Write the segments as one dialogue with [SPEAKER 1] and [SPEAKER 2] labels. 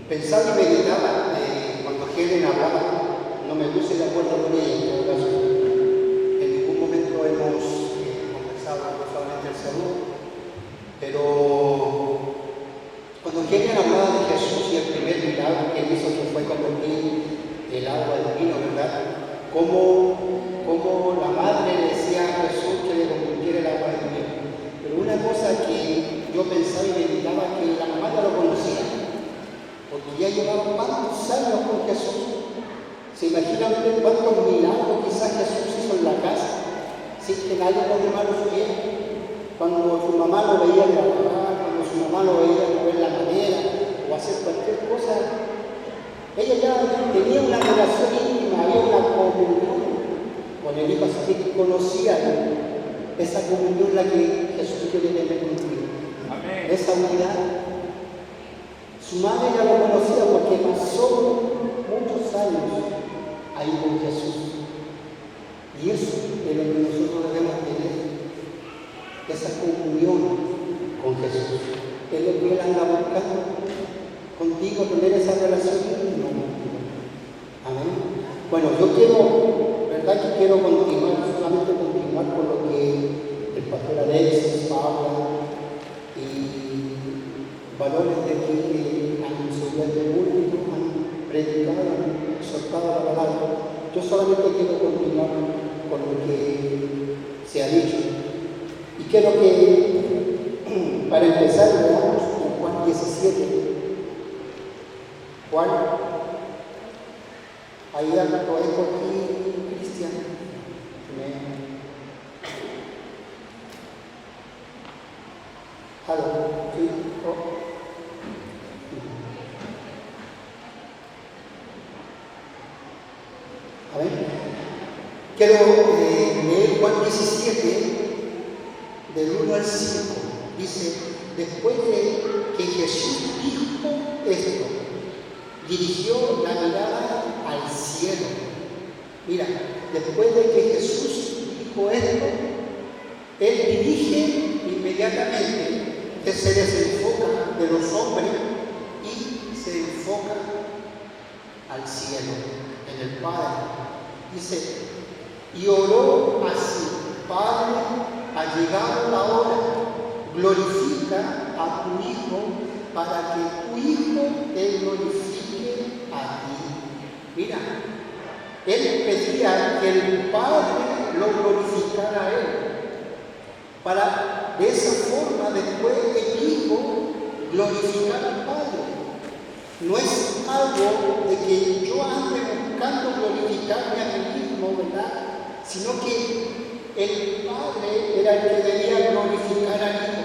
[SPEAKER 1] Pensaba y meditaba cuando Helen hablaba, no me puse de acuerdo con ella en todo caso. En ningún momento hemos conversado solamente el saludo, pero cuando Helen hablaba de Jesús y el primer milagro que él hizo, que fue convertir el agua en vino, ¿verdad? Como la madre le decía a Jesús que le convirtiera el agua en vino. Pero una cosa que yo pensaba y meditaba, que la mamá ya lo conocía, porque ya llevaba cuántos años con Jesús. ¿Se imagina usted cuántos milagros quizás Jesús hizo en la casa sin que nadie por demás lo supiera? Cuando su mamá lo veía trabajar, cuando su mamá lo veía mover la madera o hacer cualquier cosa, ella ya tenía una relación íntima, había una comunión con el Hijo, así que conocía esa comunión la que Jesús quiere tener contigo. Amén. Esa unidad. Su madre ya lo conocía porque pasó muchos años ahí con Jesús. Y eso es lo que nosotros debemos tener, esa comunión con Jesús. Es lo que Él anda buscando contigo, tener esa relación íntima contigo. Amén. Bueno, yo ¿verdad que quiero continuar, solamente continuar con lo que el pastor Alexis, Paula y valores de aquí que han subido el púlpito, han predicado, han exhortado la palabra. Yo solamente quiero continuar con lo que se ha dicho. Y quiero que, para empezar, veamos en Juan 17. Juan, ahí lo dejo aquí, Cristian. ¿Aló? ¿Sí? A ver. Quiero leer Juan 17, del 1 al 5. Dice, después de que Jesús dijo esto, dirigió la mirada al cielo. Mira, después de que Jesús dijo esto, Él dirige inmediatamente, que se desenfoca de los hombres y se enfoca al cielo, en el Padre. Dice, y oró así: Padre, ha llegado la hora, glorifica a tu Hijo, para que tu Hijo te glorifique a ti. Mira, Él pedía que el Padre lo glorificara a Él, para de esa forma después el Hijo glorificar al Padre. No es algo de que yo ande buscando glorificarme a mí mismo, ¿verdad? Sino que el Padre era el que debía glorificar al Hijo.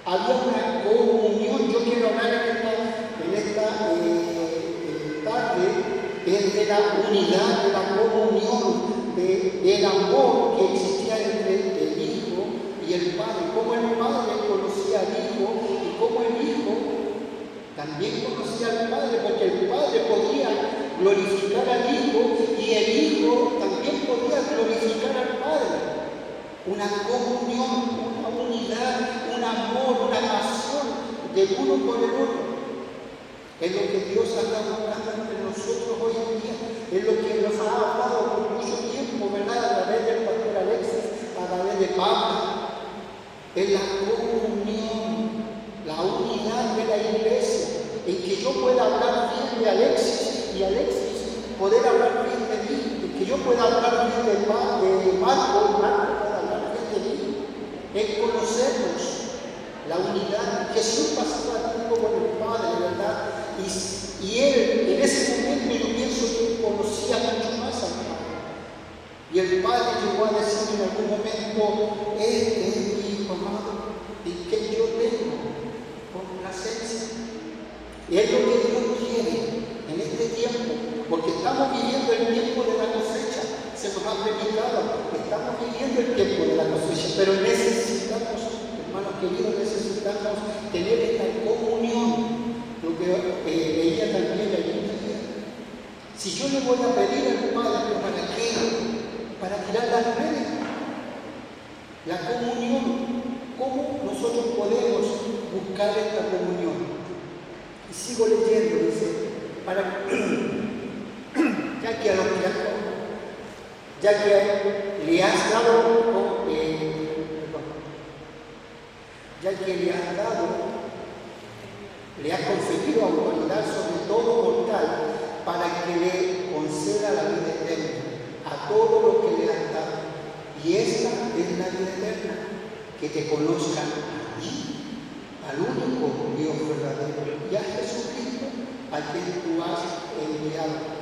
[SPEAKER 1] Había una comunión. Yo quiero hablar en esta tarde de la unidad, de la comunión, del amor que existía entre el Hijo y el Padre. Cómo el Padre conocía al Hijo y cómo el Hijo también conocía al Padre, porque el Padre podía glorificar al Hijo y el Hijo también podía glorificar al Padre. Una comunión, una unidad, un amor, una pasión de uno por el otro. Es lo que Dios anda buscando entre nosotros hoy en día. Es lo que nos ha hablado por mucho tiempo, ¿verdad? A través del pastor Alexis, a través de Pablo. Es la comunión, la unidad de la iglesia, en que yo pueda hablar bien de Alexis y Alexis poder hablar bien de mí, en que yo pueda hablar bien de Marco y Marco pueda hablar bien de mí, en conocernos, la unidad. Jesús pasaba tiempo con el Padre, ¿verdad? Y él, en ese momento, yo pienso que conocía mucho más al Padre. Y el Padre llegó a decir en algún momento: este es mi Hijo amado, y que yo tengo complacencia. Y es lo que Dios quiere en este tiempo, porque estamos viviendo el tiempo de la cosecha. Se nos ha predicado, estamos viviendo el tiempo de la cosecha, pero necesitamos, hermanos queridos, necesitamos tener esta comunión. Lo que veía también allí. Si yo le voy a pedir al Padre, ¿para qué? Para tirar las redes. La comunión. ¿Cómo nosotros podemos buscar esta comunión? Y sigo leyendo, dice, ya que le has dado, le has conferido autoridad sobre todo mortal para que le conceda la vida eterna a todo lo que le has dado. Y esta es la vida eterna, que te conozcan a ti, al único Dios verdadero, y a Jesucristo, a quien tú has enviado.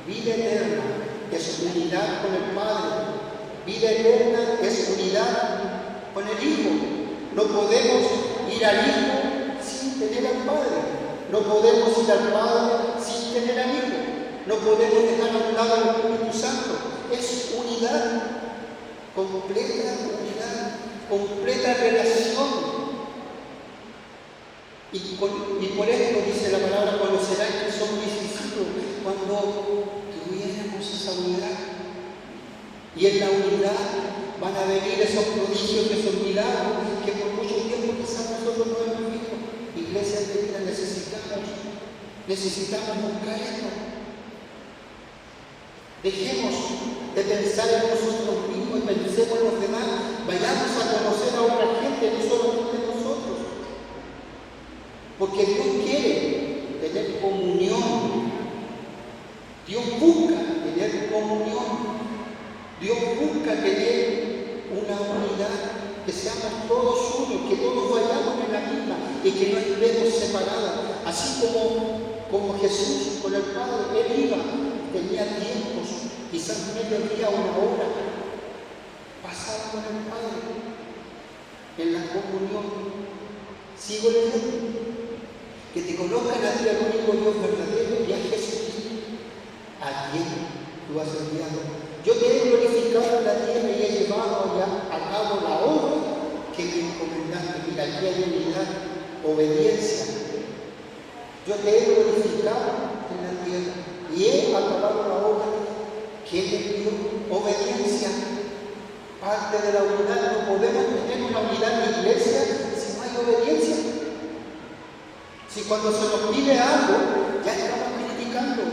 [SPEAKER 1] Vida eterna es unidad con el Padre. Vida eterna es unidad con el Hijo. No podemos ir al Hijo sin tener al Padre. No podemos ir al Padre sin tener al Hijo. No podemos dejar a un lado al Espíritu Santo. Es unidad, completa relación. Y por esto dice la palabra, conocerán que son mis discípulos, cuando tuviéramos esa unidad. Y en la unidad van a venir esos prodigios, esos milagros, que por mucho tiempo quizás nosotros no hemos visto. Iglesias de vida, necesitamos buscar esto. Dejemos de pensar en nosotros mismos y pensemos en los demás. Vayamos a conocer a otra gente, no solamente nosotros. Porque Dios quiere tener comunión. Dios busca tener comunión. Dios busca tener una unidad, que seamos todos uno, que todos vayamos en la misma y que no estemos separados. Así como Jesús con el Padre, Él iba, tenía tiempos, quizás mediodía, una hora, pasaba con el Padre en la comunión. Sigo leyendo. Que te conozcan a ti, al único Dios verdadero, y a Jesucristo, a quien tú has enviado. Yo te he glorificado en la tierra y he llevado a cabo la obra que me encomendaste. Mira, aquí hay unidad, obediencia. Yo te he glorificado en la tierra y he acabado la obra que me dio, obediencia. Parte de la unidad. No podemos tener una unidad en la iglesia si no hay obediencia. Si cuando se nos pide algo, ya estamos criticando.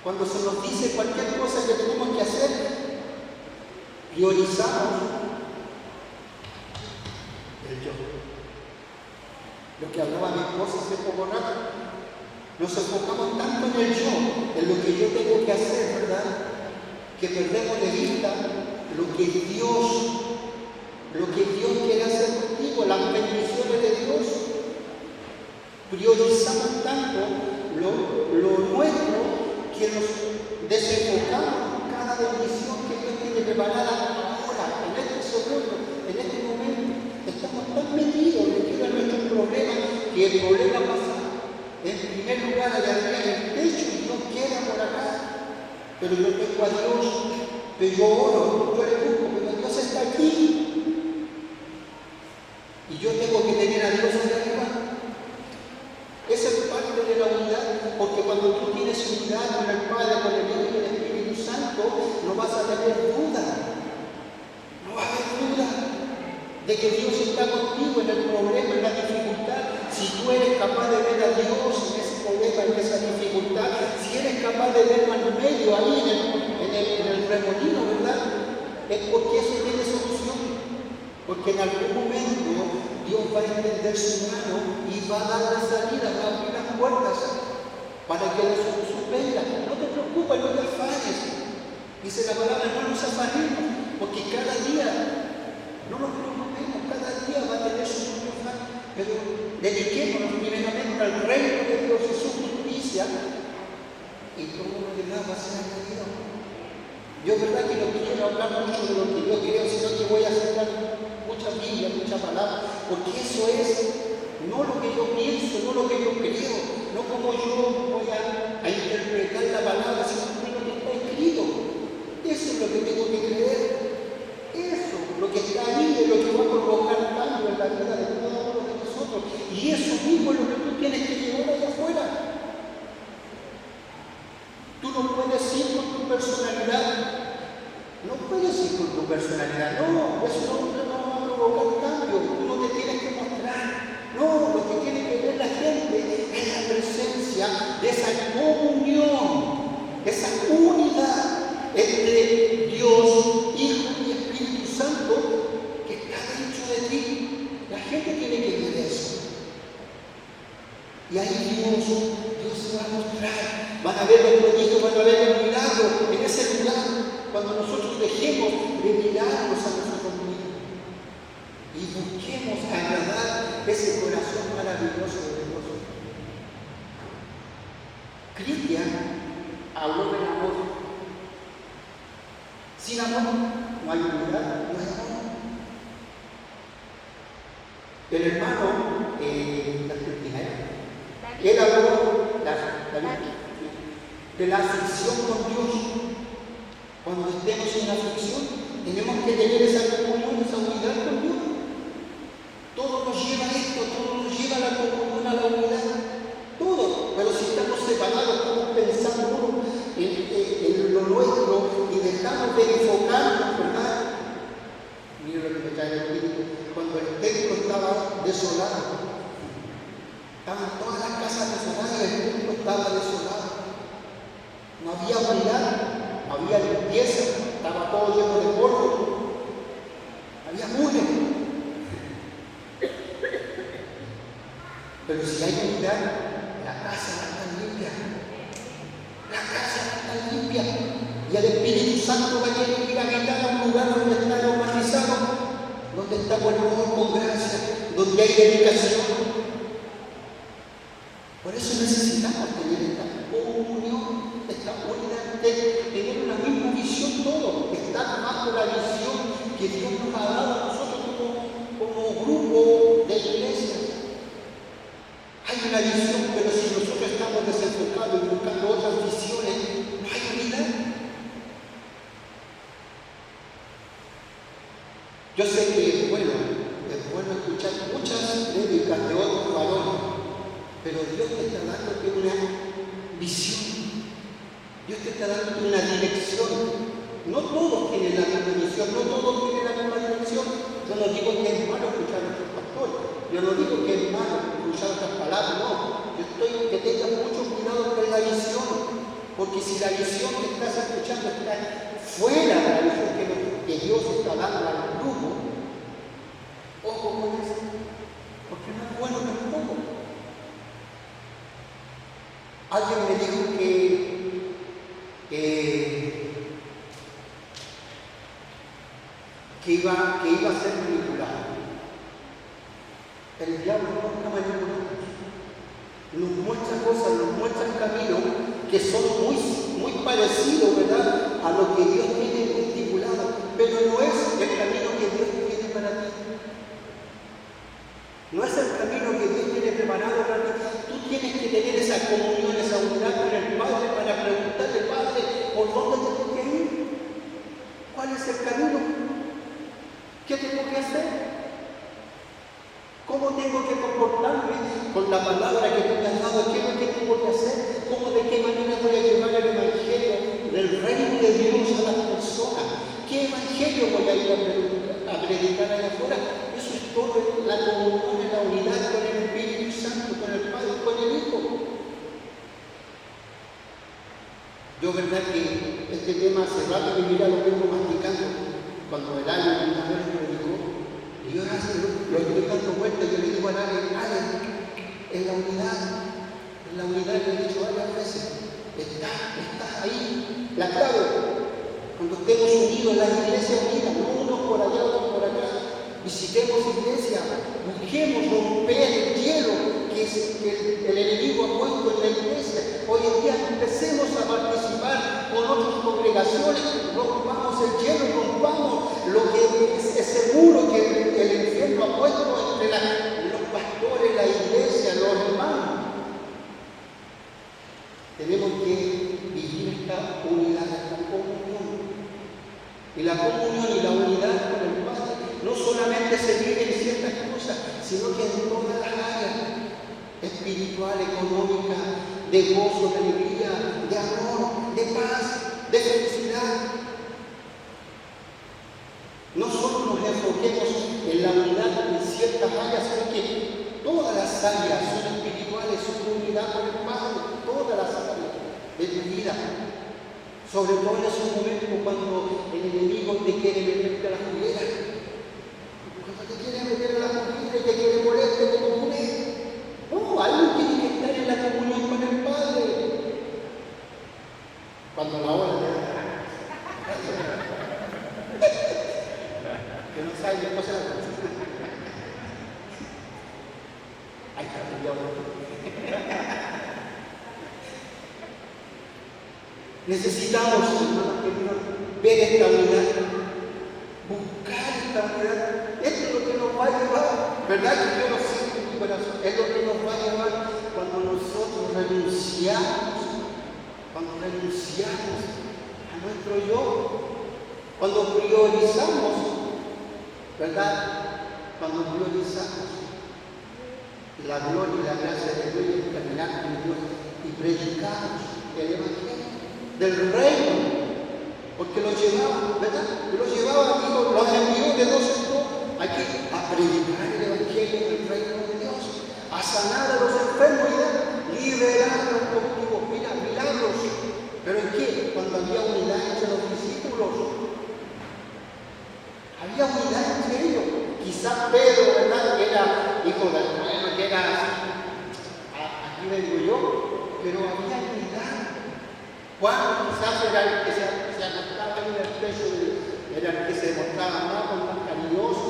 [SPEAKER 1] Cuando se nos dice cualquier cosa que tenemos que hacer, priorizamos el yo. Lo que hablaba mi esposa hace poco rato, nos enfocamos tanto en el yo, en lo que yo tengo que hacer, ¿verdad? Que perdemos de vista lo que Dios quiere hacer contigo, las bendiciones de Dios. Priorizamos tanto lo nuestro que nos desenfocamos en cada bendición que Dios tiene preparada ahora, en este segundo, en este momento. Estamos tan metidos en nuestros problemas que el problema pasa en primer lugar allá arriba en el techo y Dios queda por acá. Pero yo tengo a Dios, pero yo oro, yo le busco, pero Dios está aquí. Y yo tengo que tener a Dios allá arriba. Esa es parte de la unidad, porque cuando tú tienes unidad con el Padre, con el Hijo y con el Espíritu Santo, no vas a tener duda. No va a haber duda de que Dios está contigo en el problema, en la dificultad. Si tú eres capaz de ver a Dios en ese problema, en esa dificultad, si eres capaz de ver al medio ahí en el remolino, ¿verdad? Es porque eso tiene solución. Porque en algún momento Dios va a extender su mano y va a dar la salida, va a abrir las puertas para que la solución venga. No te preocupes, no te afanes. Dice la palabra, no nos afanemos, porque cada día, no nos preocupemos, cada día va a tener su propio afán. Pero dediquémonos primeramente al reino de Dios y su justicia, y todo lo demás va a ser añadido. Yo es verdad que no quiero hablar mucho de lo que yo creo, sino que voy a aceptar mucha Biblia, mucha palabra, porque eso es no lo que yo pienso, no lo que yo creo, no como yo voy a interpretar la palabra, sino lo que está escrito. Eso es lo que tengo que creer. Eso, lo que está ahí, es lo que va a provocar cambio en la vida de cada uno de nosotros. Y eso mismo es lo que tú tienes que llevar allá afuera. Tú no puedes ir con tu personalidad. No puedes ir con tu personalidad. No, eso no va a provocar cambio. Tú no te tienes que mostrar. No, lo que tienes Y ahí Dios se va a mostrar. Van a ver los prodigios, van a ver el milagro en ese lugar. Cuando nosotros dejemos de mirarnos a nosotros mismos y busquemos agradar ese corazón maravilloso de Dios. Cristian habló del amor. Sin amor no hay unidad, no hay amor. El hermano de Argentina, él habló de la aflicción con Dios. Cuando estemos en la aflicción, tenemos que tener esa comunión, esa unidad con Dios. Todo nos lleva a esto, todo nos lleva a la comunión, a la unidad. Todo. Pero si estamos separados, estamos pensando en lo nuestro y dejamos de enfocarnos, ¿verdad? Mira lo que me trae el Espíritu. Cuando el templo estaba desolado, estaban todas las casas desoladas y el templo estaba desolado. No había unidad, no había limpieza, estaba todo lleno de polvo, había mugre. Pero si hay unidad, la casa va a estar limpia. La casa va a estar limpia. Y el Espíritu Santo va a querer ir a habitar a un lugar donde está aromatizado, donde está con amor, con gracia, donde hay dedicación. Por eso necesitamos tener esta comunión, esta unidad, tener una misma visión todos, estar bajo la visión que Dios nos ha dado a nosotros como grupo de iglesia. Hay una visión, pero si nosotros estamos desenfocados y buscando otras visiones, no hay unidad. Yo sé que es bueno escuchar muchas prédicas de otros varones, pero Dios te está dando una visión. Dios te está dando una dirección. No todos tienen la misma visión, no todos tienen la misma dirección. Yo no digo que es malo escuchar a nuestros pastores, yo no digo que es malo escuchar otras palabras, no. Yo estoy que tengas mucho cuidado con la visión, porque si la visión que estás escuchando está fuera de la visión que Dios está dando al grupo, ojo con eso, porque no es bueno tampoco. Alguien me dijo que iba a ser manipulado. El diablo nunca manipula. Nos muestra cosas, nos muestra caminos que son muy parecidos, ¿verdad?, a lo que Dios tiene estipulado, pero no es el camino que Dios tiene para ti. No es el camino que Dios tiene preparado para ti. Tú tienes que tener esa comunión, esa unidad con el Padre para preguntarle, Padre, ¿por dónde tengo que ir? ¿Cuál es el camino? ¿Qué tengo que hacer? ¿Cómo tengo que comportarme con la palabra que tú me has dado? ¿Qué es lo que tengo que hacer? ¿Cómo, de qué manera voy a llevar el Evangelio del reino de Dios a las personas? ¿Qué Evangelio voy a ir a predicar allá afuera? Eso es todo, la comunión, la unidad con el Espíritu Santo, con el Padre y con el Hijo. Yo, verdad que este tema hace rato que mira lo vengo masticando. Cuando el año una vez me predicó, y yo ahora lo estoy dando vuelta y yo le digo a Ale, en la unidad que he dicho varias veces, está ahí, la clave. Cuando estemos unidos, las iglesias unidas, no unos por allá, otros por acá, visitemos iglesias, busquemos romper el hielo que el enemigo ha puesto en la iglesia. Hoy en día empecemos a participar con otras congregaciones, rompamos el hielo, rompamos lo que es ese muro que el infierno ha puesto entre los pastores, la iglesia, los hermanos. Tenemos que vivir esta unidad, esta comunión. Y la comunión y la unidad con el Padre no solamente se vive en ciertas cosas, sino que en todas las áreas, espiritual, económica, de gozo, de alegría, de amor, de paz, de felicidad. No solo nos enfoquemos en la unidad en ciertas áreas, sino que todas las áreas son espirituales, son unidad con el Padre, todas las áreas de tu vida. Sobre todo en esos momentos cuando el enemigo te quiere meterte a la juguera. Cuando te quiere meter a la juguera y te quiere molestar, te confunde. No, alguien tiene que estar Necesitamos, hermanos queridos, ver esta unidad, buscar esta unidad. Esto es lo que nos va a llevar, ¿verdad? Que yo lo siento en mi corazón. Es lo que nos va a llevar cuando nosotros renunciamos a nuestro yo, cuando priorizamos, ¿verdad? Cuando priorizamos la gloria y la gracia de Dios y el caminar con Dios y predicamos el Evangelio del reino, porque lo llevaba, ¿verdad? Lo llevaba, digo, los envió de dos en dos aquí a predicar el Evangelio del reino de Dios, a sanar a los enfermos y liberar a los cautivos. Mira, milagros. ¿Pero en qué? Cuando había unidad entre los discípulos. Había unidad entre ellos. Quizás Pedro, ¿verdad?, que era hijo del pueblo, que era aquí vengo yo, pero había unidad. Juan quizás era el que se acostaba en el pecho, era el que se demostraba más cariñoso,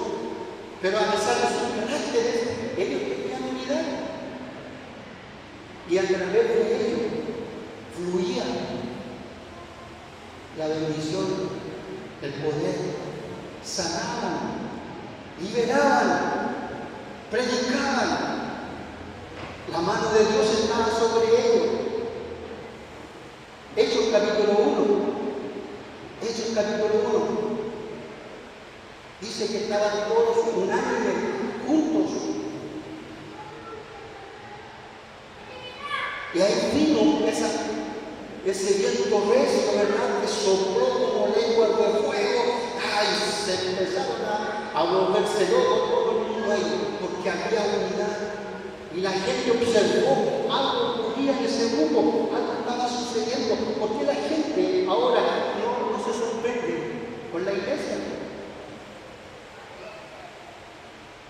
[SPEAKER 1] pero a pesar de sus caracteres, ellos tenían unidad. Y a través de ellos fluía la bendición, el poder, sanaban, liberaban, predicaban. La mano de Dios estaba sobre ellos. Hechos capítulo 1. Hechos capítulo 1. Dice que estaban todos unánimes, juntos. Y ahí vino ese viento recio, ¿verdad?, que sopló como lenguas de fuego. ¡Ay! Se empezaron a volverse locos todo el mundo ahí, porque había unidad. Y la gente observó, algo ocurría en ese grupo, algo estaba sucediendo. ¿Por qué la gente ahora no se sorprende con la iglesia?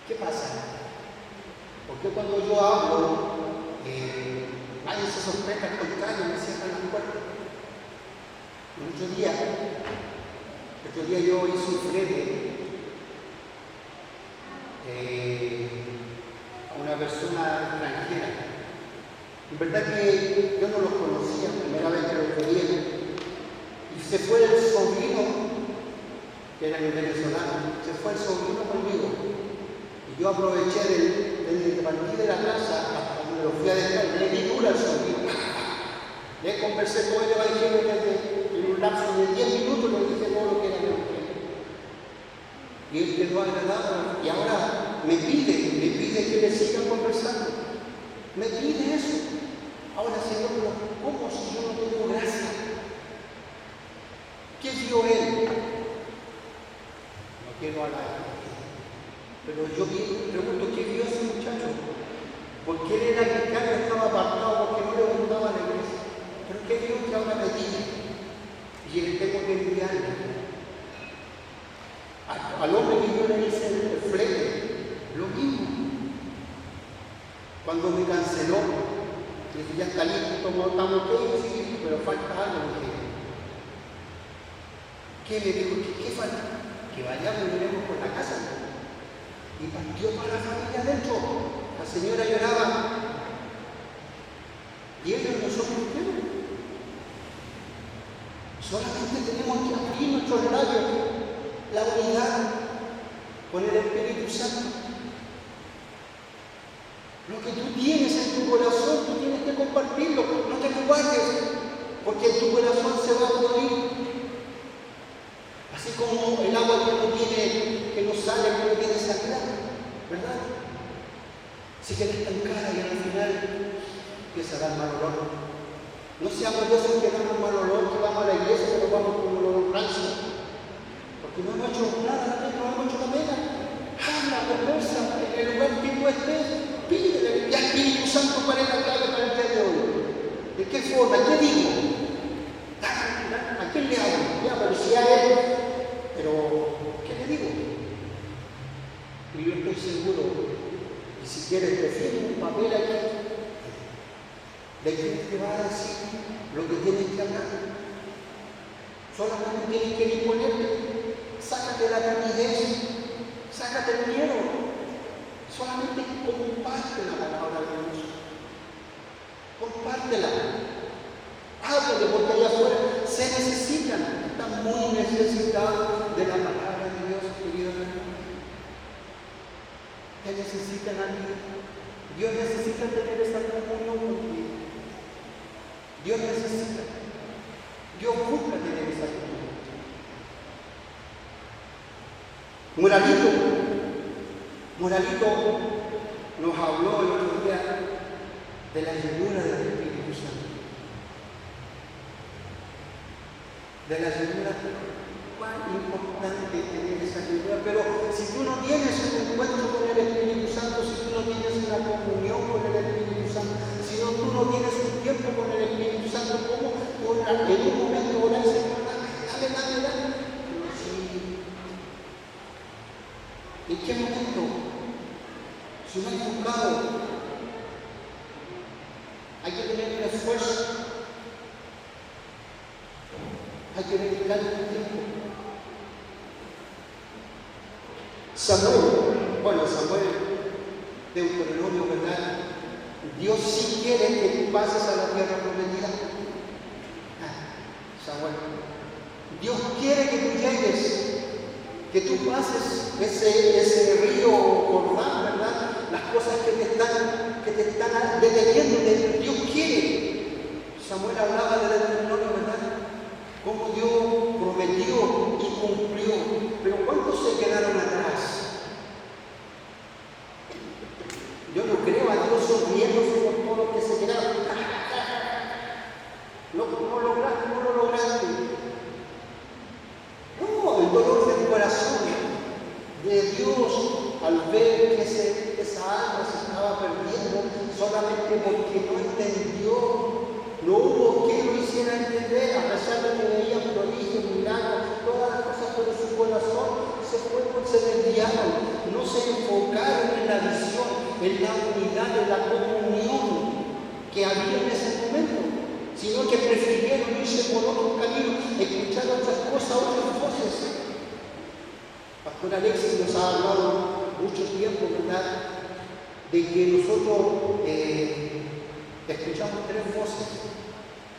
[SPEAKER 1] ¿Qué pasa? Porque cuando yo hablo, nadie se sorprende, al contrario, me cierran las puertas. Otro día yo hice un flete a una persona extranjera. En verdad que yo no los conocía, primera vez que los veía. Y se fue el sobrino, que era el venezolano, se fue el sobrino conmigo. Y yo aproveché desde que partí de la casa hasta donde lo fui a dejar, le di dura al sobrino. Le conversé con el Evangelio en un lapso de 10 minutos, le dije todo lo que era el Evangelio. Y él quedó agradado y ahora me pide que le siga conversando. Me pide eso. Ahora, Señor, ¿cómo si yo no tengo gracia? ¿Qué vio él? No quiero hablar. Pero yo pregunto, ¿qué vio ese muchacho? Porque él era cristiano, estaba apartado, porque no le gustaba la iglesia. Pero ¿qué vio que ahora me pide? Y le tengo que enviarle. Al hombre que yo le hice el flete, lo mismo. Cuando me canceló, le dije, ya está listo, estamos todos, sí, pero falta algo. ¿Qué le digo? ¿Qué falta? Que vayamos y miremos por la casa. Y partió toda la familia adentro. La señora lloraba. Y ellos no son cristianos. Solamente tenemos que abrir nuestros labios. La unidad con el Espíritu Santo. Lo que tú tienes en tu corazón, tú tienes que compartirlo. No te lo guardes, porque en tu corazón se va a morir. Así como el agua que no sale, que no tiene salida, ¿verdad? Se queda estancada y al final empieza a dar mal olor. No seamos de esos que damos mal olor, que vamos a la iglesia, pero vamos con un olor rancio. Porque no hemos hecho nada, no hemos hecho la pena. Habla, conversa, en el lugar que tú estés, pídele. Y Espíritu Santo, ¿cuál es la clave para el día de hoy? ¿De qué forma? ¿Qué digo? ¿A quién le hablo? Ya, pero si a él. Pero, ¿qué le digo? Y yo estoy seguro, y si quieres decir un papel aquí, de quién te va a decir lo que tienes que hablar. Solamente tienes que disponerte. Sácate la timidez, sácate el miedo. Solamente comparte la palabra de Dios. necesitado de la palabra de Dios, querido hermano? ¿Qué necesitan a mí? Dios necesita tener esa comunión contigo. Dios necesita. Dios busca tener esa comunión. Moralito nos habló el otro día de la llenura del Espíritu Santo. De la llenura, cuán importante tener esa llenura. Pero si tú no tienes un encuentro con el Espíritu Santo, si tú no tienes una comunión con el Espíritu Santo, si tú no tienes un tiempo con el Espíritu Santo, ¿cómo orar? En un momento orar, Señor, dale. Pero sí. ¿En qué momento? Si no hay buscado, hay que tener un esfuerzo, hay que dedicar un tiempo. Samuel, Deuteronomio, ¿verdad? Dios sí quiere que tú pases a la tierra prometida. Samuel, Dios quiere que tú llegues, que tú pases ese río Jordán, ¿verdad? Las cosas que te están deteniendo, Dios quiere. Samuel hablaba de Deuteronomio, ¿verdad? Cómo Dios prometió y cumplió. Pero ¿cuántos se quedaron atrás? Yo no creo a Dios sonriéndose por todos los que se quedaron. No lo lograste. No, el dolor del corazón de Dios al ver que esa alma se estaba perdiendo solamente porque no entendió. No hubo quien lo hiciera entender, a pesar de que veían prodigios, milagros, todas las cosas, pero su corazón se desviaron, no se enfocaron en la visión, en la unidad, en la comunión que había en ese momento, sino que prefirieron irse por otros caminos, escuchar otras cosas, otras voces. Pastor Alexis nos ha hablado mucho tiempo, ¿verdad?, de que nosotros escuchamos tres voces.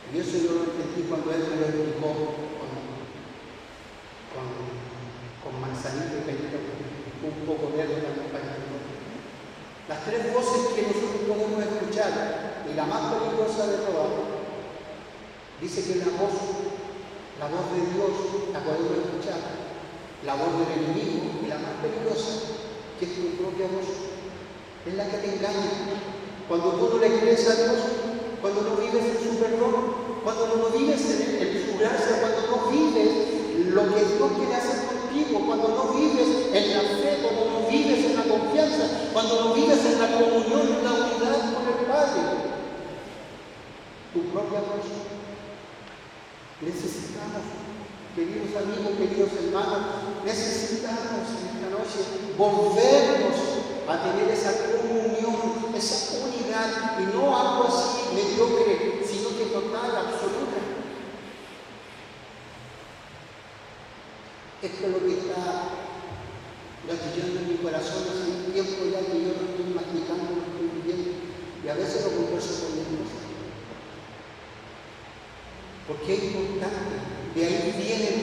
[SPEAKER 1] Y eso yo lo entendí cuando él me lo explicó con manzanita y cañita, un poco verde también para el. Las tres voces que nosotros podemos escuchar, y la más peligrosa de todas, dice que la voz de Dios la podemos escuchar, la voz del enemigo, y la más peligrosa, que es tu propia voz, es la que te engaña. Cuando tú no le crees a Dios, cuando no vives en su perdón, cuando no vives en su gracia, cuando no vives lo que Dios quiere hacer contigo, cuando no vives en la fe, cuando no vives en la confianza, cuando no vives en la comunión, en la unidad con el Padre. Tu propia voz. Necesitamos, queridos amigos, queridos hermanos, necesitamos en esta noche volvernos a tener esa comunión, esa unidad, y no algo así mediocre, sino que total, absoluta. Esto es lo que está gatillando en mi corazón hace un tiempo ya que yo lo estoy masticando, lo estoy viviendo, y a veces lo converso con mi esposa. Porque es importante, de ahí viene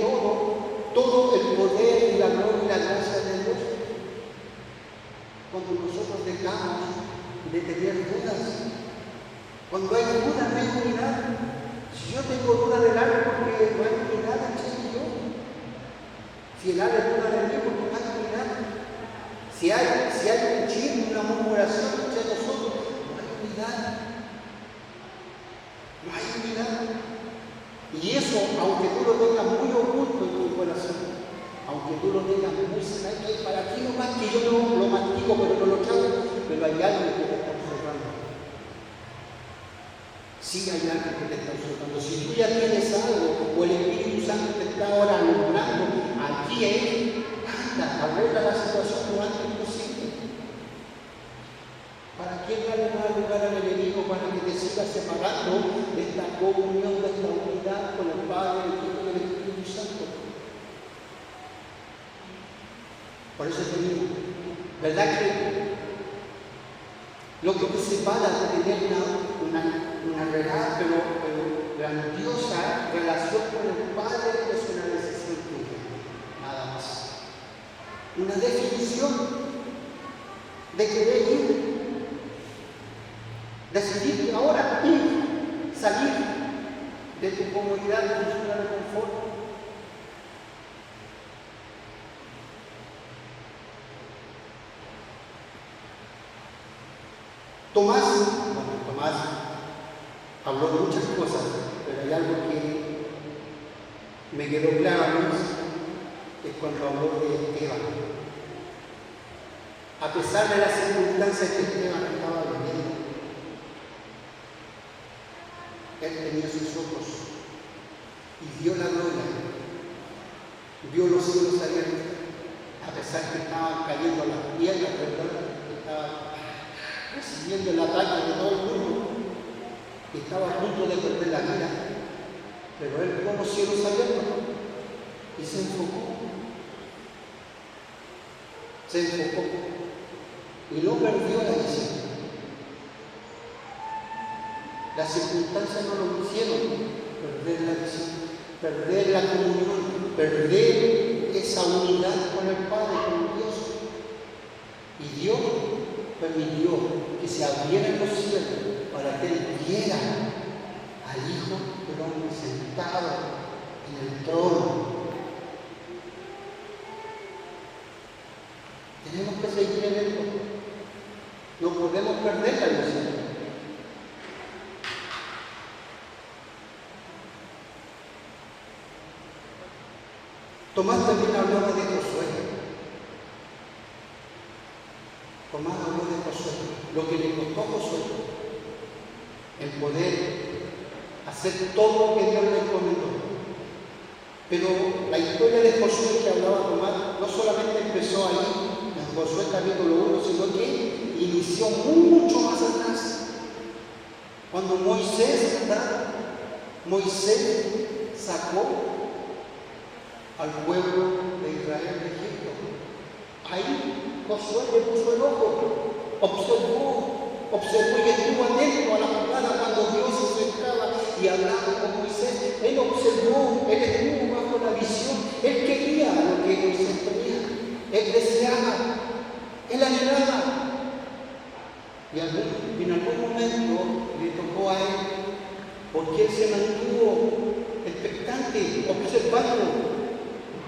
[SPEAKER 1] todo el poder y la gloria y la gracia de Dios. Cuando nosotros dejamos de tener dudas, cuando hay dudas no hay unidad. Si yo tengo duda del área porque no hay unidad entre él y yo, si el área duda de mí porque no hay unidad, si hay un chisme, una murmuración entre nosotros, no hay unidad. No hay unidad. Y eso, aunque tú lo tengas muy oculto en tu corazón, aunque tú lo tengas muy cerrado, para ti no más que yo no lo mastigo, pero no lo trago, pero hay algo que te está observando. Sí hay algo que te está observando. Si tú ya tienes algo, o el Espíritu Santo te está ahora alumbrando, aquí anda, arregla la situación lo antes posible. ¿Para qué darle más lugar al enemigo para que te siga separando de esta comunión, de esta unidad con el Padre, el Hijo y el Espíritu Santo? Por eso te digo, ¿verdad que lo que te separa de tener una real, pero grandiosa relación con el Padre es una decisión tuya? una definición de querer ir, decidir ahora ir, salir de tu comodidad, de tu zona de confort. Tomás habló de muchas cosas, pero hay algo que me quedó claro a mí, es cuando habló de Esteban. A pesar de las circunstancias que Esteban estaba viviendo, él tenía sus ojos y vio la gloria, vio los cielos abiertos, a pesar que estaban cayendo las piedras, ¿verdad? Estaba recibiendo el ataque de todo el mundo, y estaba a punto de perder la vida, pero él vio los cielos abiertos y se enfocó y no perdió la visión. Las circunstancias no lo hicieron perder la visión, perder la comunión, perder esa unidad con el Padre, con Dios. Y Dios permitió que se abrieran los cielos para que él viera al Hijo del Hombre sentado en el trono. Tenemos que seguir en esto. No podemos perder la visión. Tomás también hablaba de Josué. Tomás habló de Josué, lo que le costó a Josué el poder hacer todo lo que Dios le encomendó. Pero la historia de Josué que hablaba Tomás no solamente empezó ahí, en Josué capítulo 1, sino que inició mucho más atrás. Cuando Moisés, ¿verdad? Moisés sacó al pueblo de Israel de Egipto. Ahí Josué le puso el ojo, observó y estuvo atento a la jugada cuando Dios se acercaba y hablaba con Moisés. Él observó, él estuvo bajo la visión, él quería lo que Moisés tenía, él deseaba, él anhelaba. Y en algún momento le tocó a él, porque él se mantuvo expectante, observando,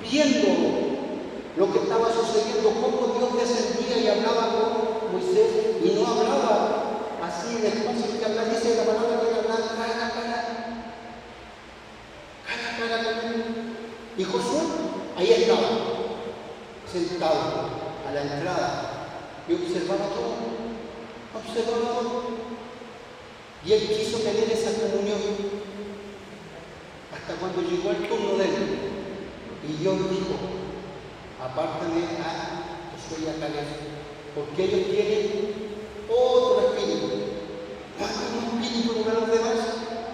[SPEAKER 1] viendo lo que estaba sucediendo, cómo Dios descendía y hablaba con Moisés, y no hablaba así despacio, que habla, dice la palabra que hablaba cara a cara con él. Y Josué ahí estaba, sentado a la entrada, y observaba todo. Y él quiso tener esa comunión, hasta cuando llegó el turno de él. Y Dios dijo: apártame a Josué y a Caleb, porque ellos tienen otro espíritu. No es el mismo espíritu de los demás,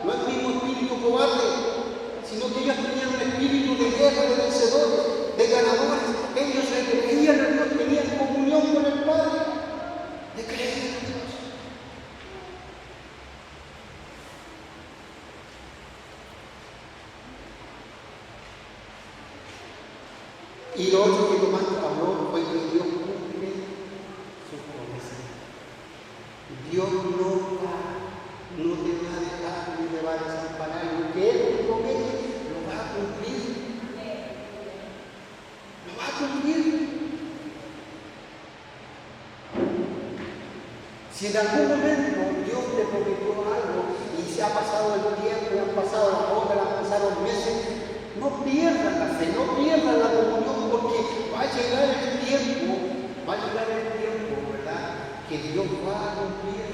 [SPEAKER 1] no es el mismo espíritu cobarde, sino que ellos tenían un espíritu de guerra, de vencedores, de ganadores. Ellos creían en Dios, tenían comunión con el Padre, de creer en Dios. Y lo otro que Tomás habló fue que Dios cumple su promesa. Dios no te va a dejar ni te va a desamparar. Lo que Él promete, lo va a cumplir. Lo va a cumplir. Si en algún momento Dios te prometió algo y se ha pasado el tiempo, han pasado las horas, han pasado los meses, no pierdan la fe, no pierdan la comunión, porque va a llegar el tiempo, ¿verdad?, que Dios va a cumplir,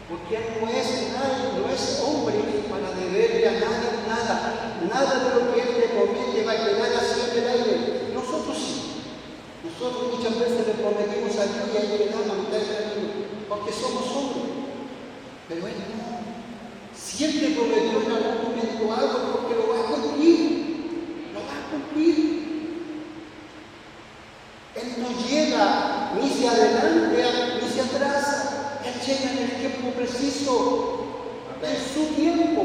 [SPEAKER 1] porque Él no es nadie, no es hombre para deberle a nadie nada de lo que Él te promete va a quedar así en el aire. Nosotros sí, nosotros muchas veces le prometimos a Dios y ahí quedamos a mitad del camino, porque somos hombres, pero Él no. Si Él te prometió en algún momento algo, porque lo va a cumplir. Él no llega ni hacia adelante ni hacia atrás. Él llega en el tiempo preciso, en su tiempo.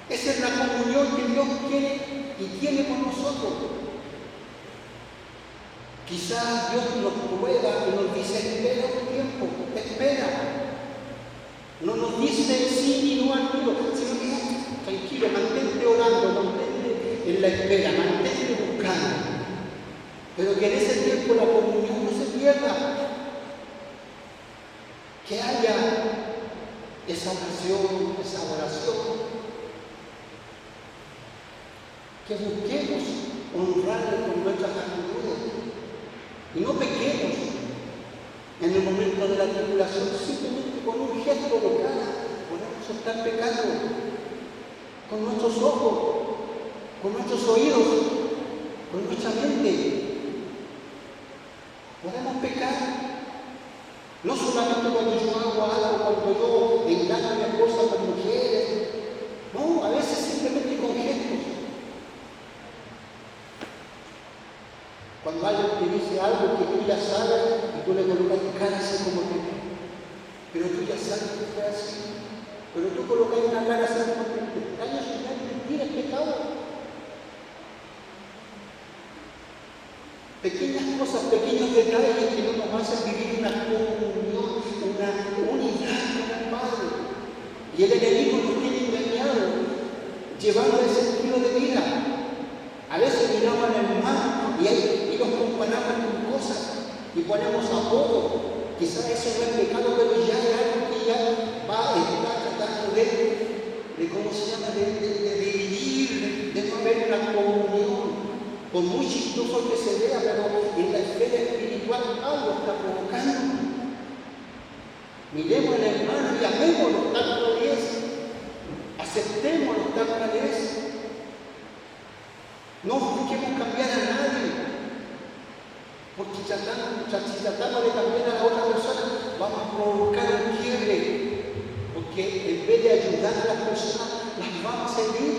[SPEAKER 1] Esa es la comunión que Dios quiere y tiene con nosotros. Quizás Dios nos prueba y nos dice, espera un tiempo, espera. No nos dice sí y no al tiro, sino que tranquilo, mantente orando, mantente en la espera, mantente buscando. Pero que en ese tiempo la comunión no se pierda. Que haya esa oración, que busquemos honrarle con nuestras actitudes y no pequemos en el momento de la tribulación, simplemente con un gesto de cara podemos estar pecando con nuestros ojos, con nuestros oídos, con nuestra mente. Podemos pecar. No solamente cuando yo hago algo, cuando yo engaño a mi esposa con mujeres. No, a veces simplemente con gestos. Cuando alguien te dice algo que tú ya sabes y tú le colocas cara así como que, pero tú ya sabes que fue así. Pero tú colocas una cara así como que te extrañas y ya mentira, es pecado. Pequeñas cosas, pequeños detalles que no nos hacen vivir una comunión, una unidad con el Padre. Y el enemigo nos tiene engañado, llevando ese estilo de vida. A veces miramos al hermano y nos comparamos con cosas y ponemos apodo. Quizás eso no es pecado, pero ya es algo que ya va a estar tratando de ¿cómo se llama? De dividir, de no haber una comunión. Por muy chistoso que se vea, pero en la esfera espiritual algo está provocando. Miremos al hermano y amémoslo tal cual es. Aceptémoslo tal cual es. No busquemos cambiar a nadie. Porque si tratamos de cambiar a la otra persona, vamos a provocar un quiebre. Porque en vez de ayudar a las personas, las vamos a seguir.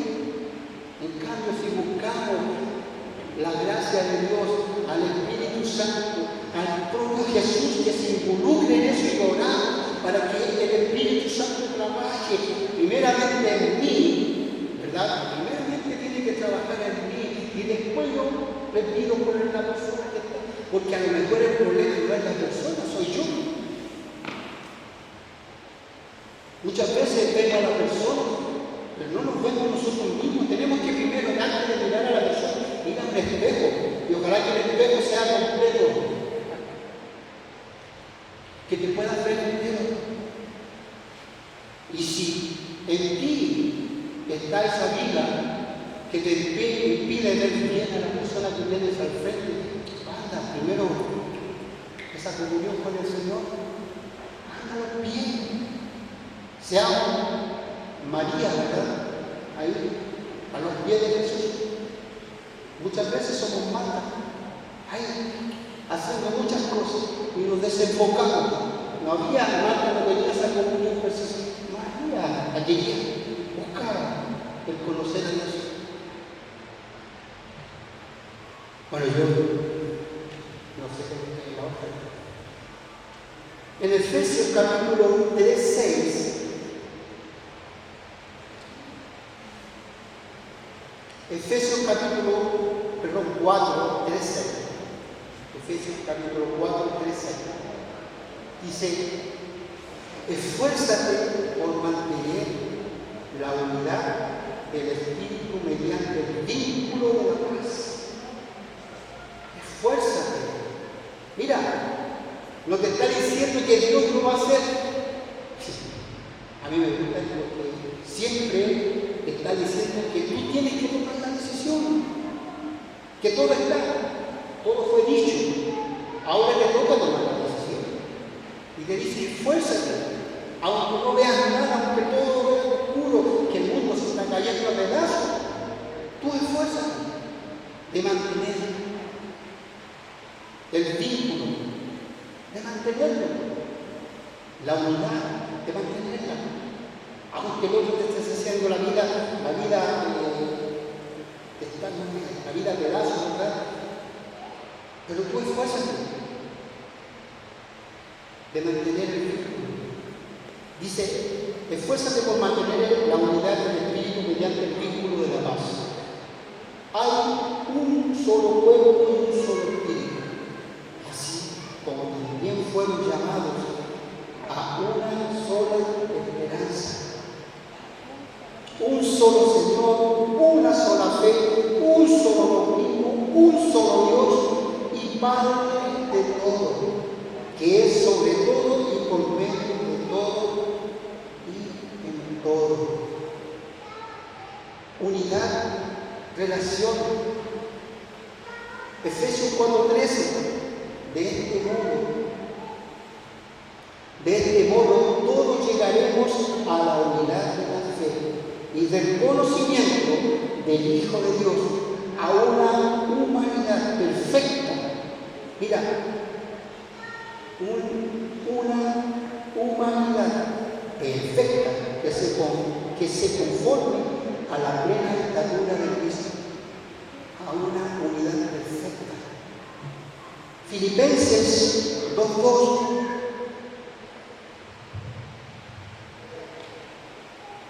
[SPEAKER 1] En cambio, si buscamos la gracia de Dios, al Espíritu Santo, al propio Jesús que se involucre en eso y oramos para que el Espíritu Santo trabaje primeramente en mí, ¿verdad? Primeramente tiene que trabajar en mí y después yo le pido por la persona que está, porque a lo mejor el problema no es la persona, soy yo. Muchas veces vemos a la persona, pero no nos vemos nosotros mismos. Tenemos que primero, antes de mirar a la persona, ir a un espejo, y ojalá que el espejo sea completo, que te puedas ver entero. Y si en ti está esa vida que te impide ver bien a la persona que tienes al frente, anda primero esa comunión con el Señor, ándalo bien. Seamos María, ¿verdad? Ahí, a los pies de Jesús. Muchas veces somos malas, haciendo muchas cosas y nos desenfocamos. No había, Marta no tenía esa comunión con Jesús. María la quería, buscaba el conocer a Dios. Bueno, yo no sé qué es la otra. En Efesios capítulo 3:6. Efesios capítulo 4, 3:6. Efesios capítulo 4, 3:6. Dice, esfuérzate por mantener la unidad del Espíritu mediante el vínculo de la paz. Esfuérzate. Mira, lo que está diciendo que Dios lo va a hacer. A mí me gusta porque siempre está diciendo que tú tienes que tomar la decisión, que todo está, todo fue dicho, ahora te toca tomar la decisión. Y te dice, esfuérzate, aunque no veas nada, aunque todo vea oscuro, que el mundo se está cayendo a pedazos, tú esfuérzate de mantener el vínculo, de mantenerlo, la unidad, de mantenerla. Aunque el otro te estés haciendo la vida a pedazos, ¿verdad? Pero tú esfuérzate de mantener el vínculo. Dice, esfuérzate por mantener la unidad del Espíritu mediante el vínculo de la paz. Hay un solo cuerpo y un solo Espíritu. fueron llamados a una sola esperanza. Un solo Señor, una sola fe, un solo bautismo, un solo Dios y Padre de todo, que es sobre todo y por medio de todo y en todo. Unidad, relación. Efesios 4:13. De este modo todos llegaremos a la unidad de la fe y del conocimiento del Hijo de Dios, a una humanidad perfecta. Mira, una humanidad perfecta que se conforme a la plena estatura de Cristo, a una unidad perfecta. Filipenses 2:2.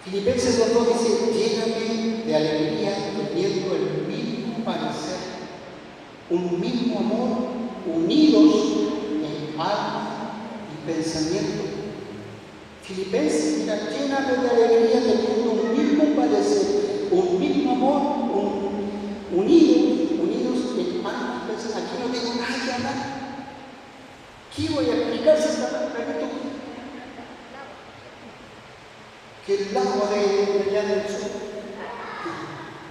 [SPEAKER 1] Filipenses 2:2 dice: lléname de alegría teniendo el mismo parecer, un mismo amor, unidos en alma y pensamiento. Filipenses, mira, lléname de alegría teniendo un mismo parecer, un mismo amor, unidos en alma y pensamiento. Aquí no tengo nada que hablar. ¿Qué voy a explicar si está clarito? Que el lago de allá del sur,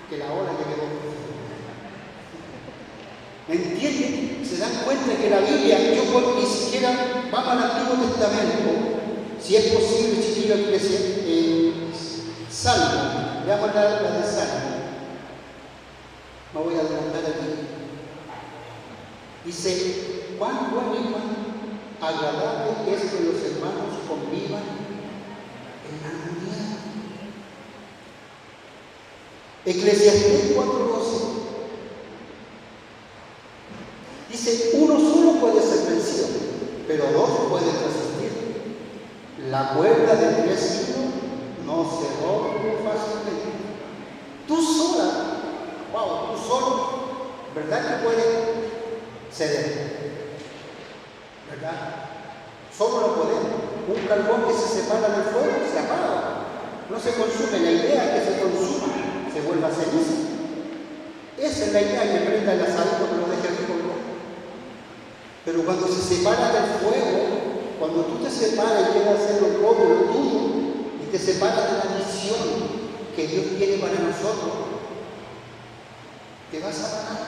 [SPEAKER 1] que la ola que quedó. ¿Me entienden? Se dan cuenta que la Biblia, yo ni siquiera vamos al Antiguo Testamento, si es posible, chiquillos, Salmo, veamos la de Salmo. Me voy a adelantar aquí. Dice: cuán bueno y cuán agradable es que los hermanos convivan en armonía. Eclesiastés 4:12 dice: uno solo puede ser vencido, pero dos pueden resistir. La cuerda de 3 hilos no se rompe fácilmente. Tú sola, tú solo, ¿verdad que puedes ceder? ¿Verdad? Solo no podemos. Un carbón que se separa del fuego se apaga, no se consume. La idea es que se consuma, se vuelva ceniza. Esa es la idea, que prenda el asadito que lo deje aquí colgado. Pero cuando se separa del fuego, cuando tú te separas y quieres hacer lo propio, lo tuyo, y te separas de la misión que Dios tiene para nosotros, te vas a parar,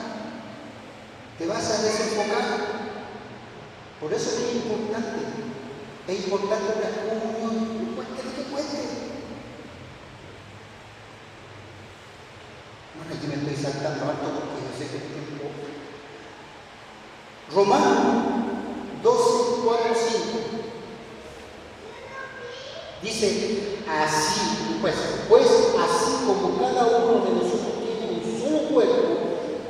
[SPEAKER 1] te vas a desenfocar. Por eso es importante la comunión, cueste lo que cueste. Bueno, aquí me estoy saltando harto porque yo sé que el tiempo. Romanos 12:4-5 dice: así, pues así como cada uno de nosotros tiene un solo cuerpo,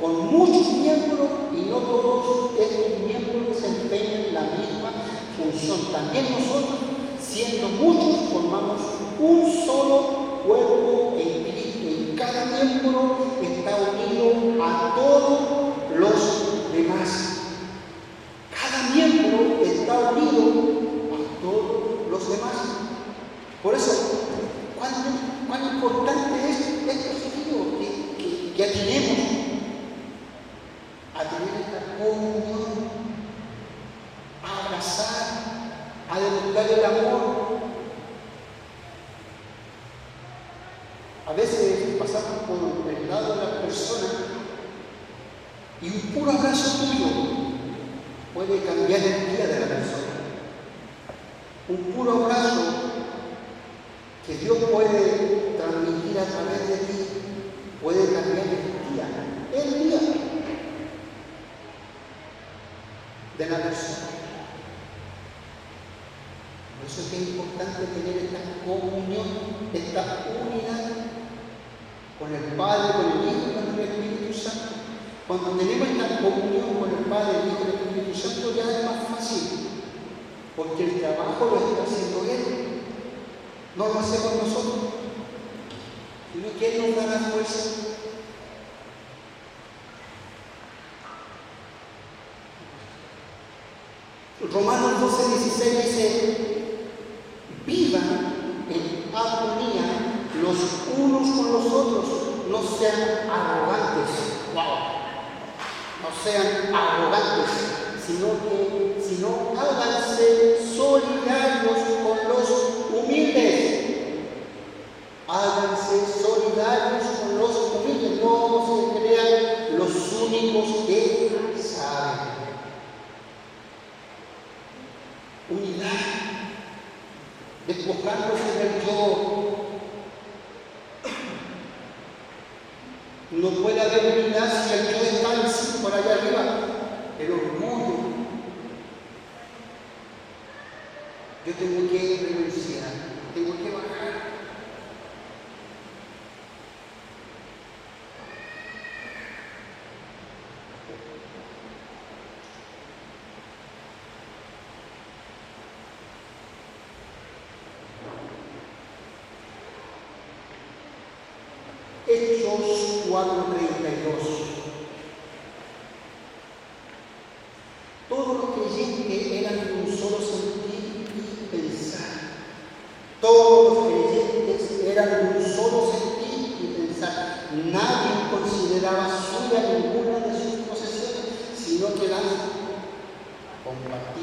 [SPEAKER 1] con muchos miembros, y no todos estos miembros desempeñan la misma función, también nosotros, siendo muchos, formamos un solo cuerpo en Cristo, y cada miembro está unido a todos los demás. Cada miembro está unido a todos los demás. Por eso, cuán importante es esto, que atinemos a tener esta comunión, a abrazar, a demostrar el amor. A veces pasamos por el lado de la persona y un puro abrazo tuyo puede cambiar el día de la persona. Un puro abrazo que Dios puede transmitir a través de ti puede cambiar el día de la persona. Por eso es que es importante tener esta comunión, esta unidad con el Padre, con el Hijo y con el Espíritu Santo. Cuando tenemos esta comunión con el Padre, el Hijo y el Espíritu Santo, ya es más fácil, porque el trabajo lo está haciendo Él, no lo hacemos nosotros. Sino que Él nos da la fuerza. Romanos 12:16 dice, vivan en armonía los unos con los otros, no sean arrogantes. ¡Wow! No sean arrogantes, sino háganse solidarios con los humildes. Háganse solidarios con los humildes, no se crean los únicos que saben. Humildad, despojándose del yo. No puede haber humildad si el yo está por allá arriba. El orgullo. Yo tengo que renunciar, tengo que bajar. Hechos 4:32. Todos los creyentes eran de un solo sentir y pensar. Todos los creyentes eran de un solo sentir y pensar. Nadie consideraba suya ninguna de sus posesiones, sino que las compartía.